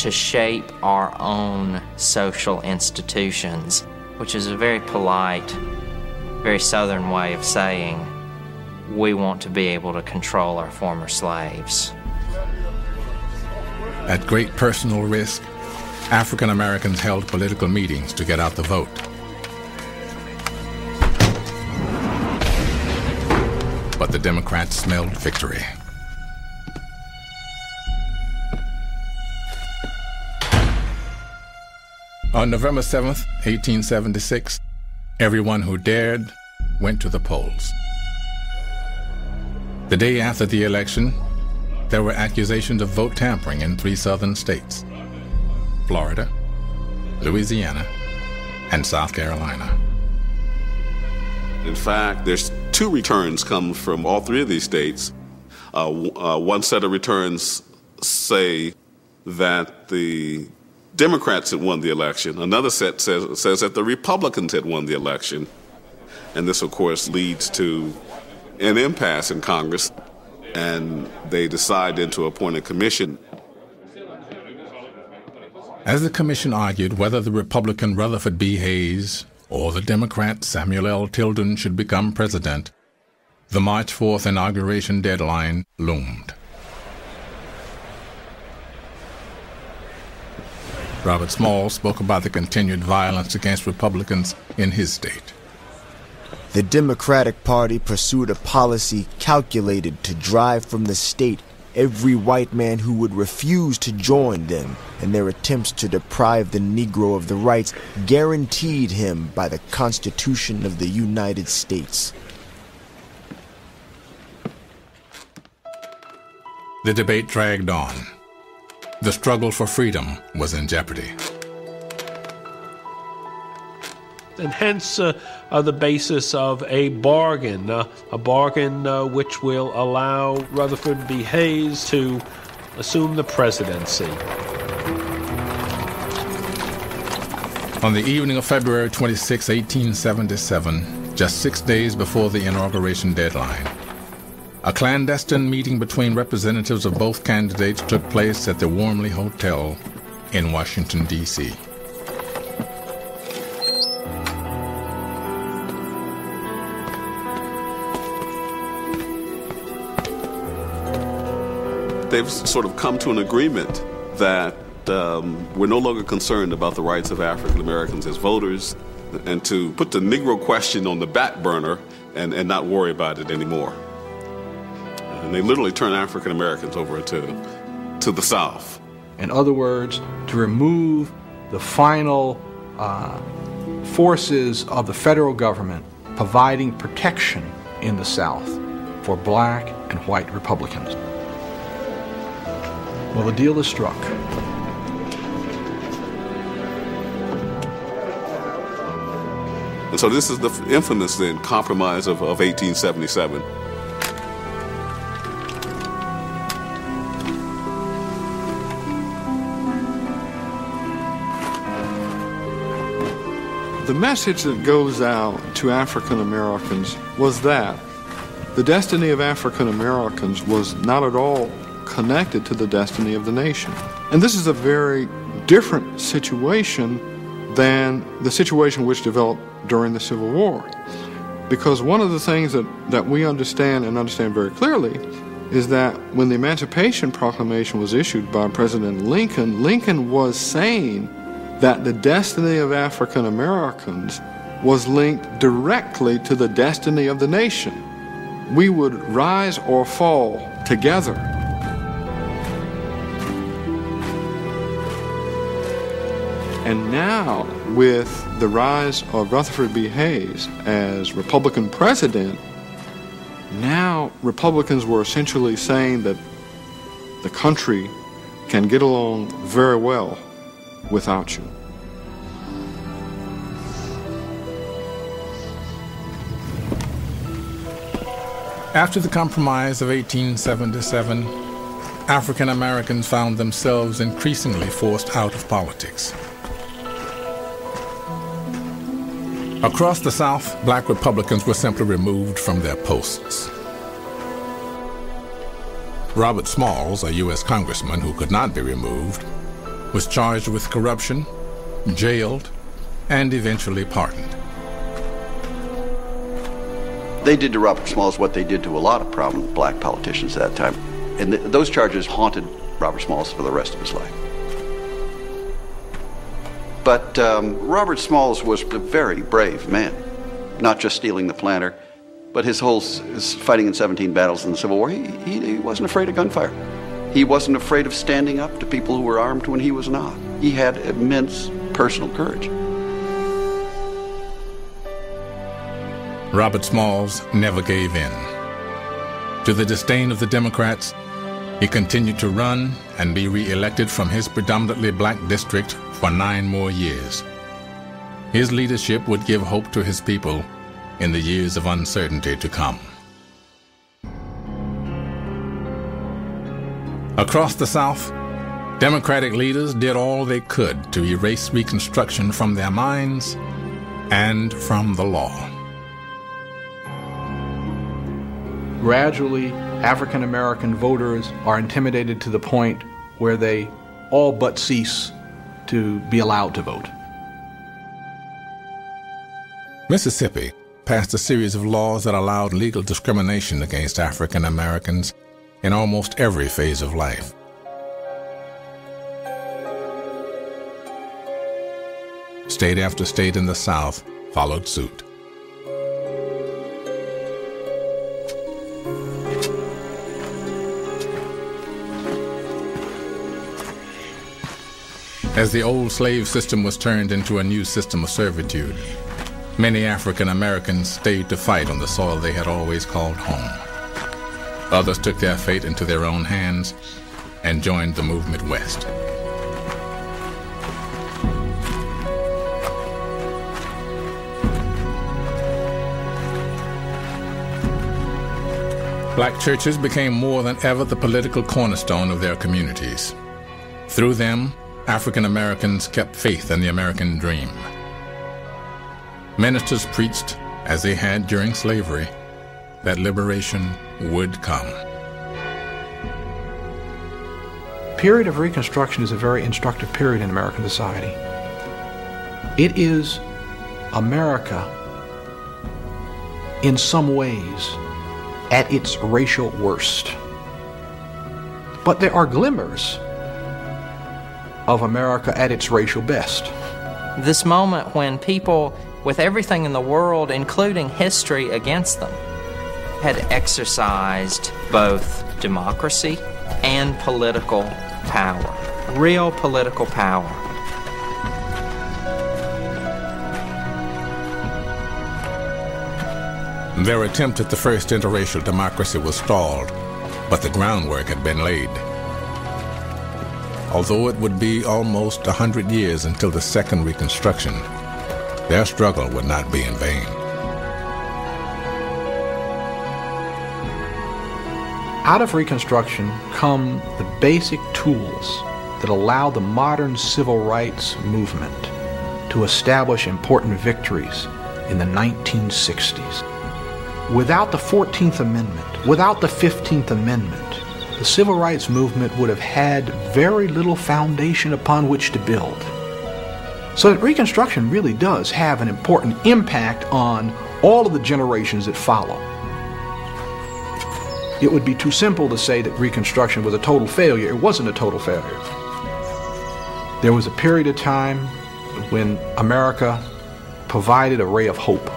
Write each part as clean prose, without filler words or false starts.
to shape our own social institutions, which is a very polite, very Southern way of saying we want to be able to control our former slaves. At great personal risk, African Americans held political meetings to get out the vote. But the Democrats smelled victory. On November 7th, 1876, everyone who dared went to the polls. The day after the election, there were accusations of vote tampering in 3 southern states: Florida, Louisiana, and South Carolina. In fact, there's 2 returns come from all 3 of these states. One set of returns say that the Democrats had won the election. Another set says that the Republicans had won the election. And this, of course, leads to an impasse in Congress, and they decide then to appoint a commission. As the commission argued whether the Republican Rutherford B. Hayes or the Democrat Samuel L. Tilden should become president, the March 4th inauguration deadline loomed. Robert Smalls spoke about the continued violence against Republicans in his state. The Democratic Party pursued a policy calculated to drive from the state every white man who would refuse to join them in their attempts to deprive the Negro of the rights guaranteed him by the Constitution of the United States. The debate dragged on. The struggle for freedom was in jeopardy. And hence the basis of a bargain which will allow Rutherford B. Hayes to assume the presidency. On the evening of February 26, 1877, just 6 days before the inauguration deadline, a clandestine meeting between representatives of both candidates took place at the Wormley Hotel in Washington, D.C. They've sort of come to an agreement that we're no longer concerned about the rights of African Americans as voters, and to put the Negro question on the back burner and not worry about it anymore. And they literally turn African Americans over to the South. In other words, to remove the final forces of the federal government providing protection in the South for black and white Republicans. Well, the deal is struck. And so this is the infamous then compromise of 1877. The message that goes out to African Americans was that the destiny of African Americans was not at all connected to the destiny of the nation. And this is a very different situation than the situation which developed during the Civil War. Because one of the things that we understand and understand very clearly is that when the Emancipation Proclamation was issued by President Lincoln, Lincoln was saying that the destiny of African Americans was linked directly to the destiny of the nation. We would rise or fall together. And now, with the rise of Rutherford B. Hayes as Republican president, now Republicans were essentially saying that the country can get along very well without you. After the Compromise of 1877, African Americans found themselves increasingly forced out of politics. Across the South, black Republicans were simply removed from their posts. Robert Smalls, a U.S. congressman who could not be removed, was charged with corruption, jailed, and eventually pardoned. They did to Robert Smalls what they did to a lot of prominent black politicians at that time. And those charges haunted Robert Smalls for the rest of his life. But Robert Smalls was a very brave man, not just stealing the planter, but his fighting in 17 battles in the Civil War. He wasn't afraid of gunfire. He wasn't afraid of standing up to people who were armed when he was not. He had immense personal courage. Robert Smalls never gave in. To the disdain of the Democrats, he continued to run and be re-elected from his predominantly black district for 9 more years. His leadership would give hope to his people in the years of uncertainty to come. Across the South, Democratic leaders did all they could to erase Reconstruction from their minds and from the law. Gradually, African American voters are intimidated to the point where they all but cease to be allowed to vote. Mississippi passed a series of laws that allowed legal discrimination against African Americans in almost every phase of life. State after state in the South followed suit. As the old slave system was turned into a new system of servitude, many African Americans stayed to fight on the soil they had always called home. Others took their fate into their own hands and joined the movement west. Black churches became more than ever the political cornerstone of their communities. Through them, African Americans kept faith in the American dream. Ministers preached, as they had during slavery, that liberation would come. The period of Reconstruction is a very instructive period in American society. It is America, in some ways, at its racial worst. But there are glimmers of America at its racial best. This moment when people, with everything in the world, including history against them, had exercised both democracy and political power, real political power. Their attempt at the first interracial democracy was stalled, but the groundwork had been laid. Although it would be almost 100 years until the second Reconstruction, their struggle would not be in vain. Out of Reconstruction come the basic tools that allow the modern civil rights movement to establish important victories in the 1960s. Without the 14th Amendment, without the 15th Amendment, the civil rights movement would have had very little foundation upon which to build. So that Reconstruction really does have an important impact on all of the generations that follow. It would be too simple to say that Reconstruction was a total failure. It wasn't a total failure. There was a period of time when America provided a ray of hope.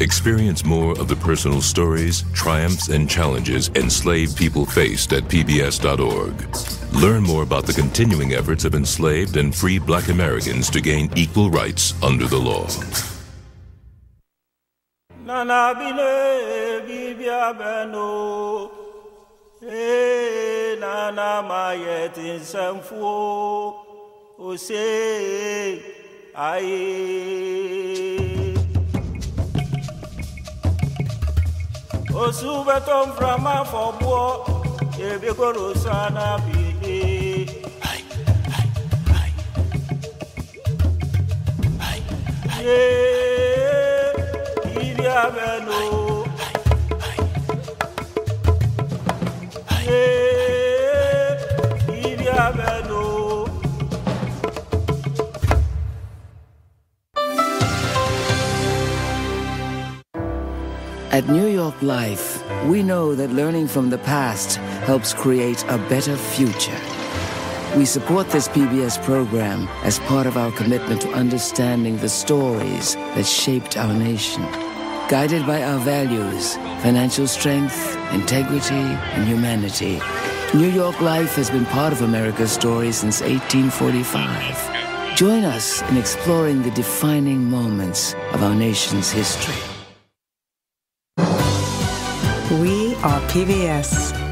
Experience more of the personal stories, triumphs, and challenges enslaved people faced at pbs.org. Learn more about the continuing efforts of enslaved and free Black Americans to gain equal rights under the law. Osubetom frama for boy, ebekoro sana bide. At New York Life, we know that learning from the past helps create a better future. We support this PBS program as part of our commitment to understanding the stories that shaped our nation. Guided by our values, financial strength, integrity, and humanity, New York Life has been part of America's story since 1845. Join us in exploring the defining moments of our nation's history. We are PBS.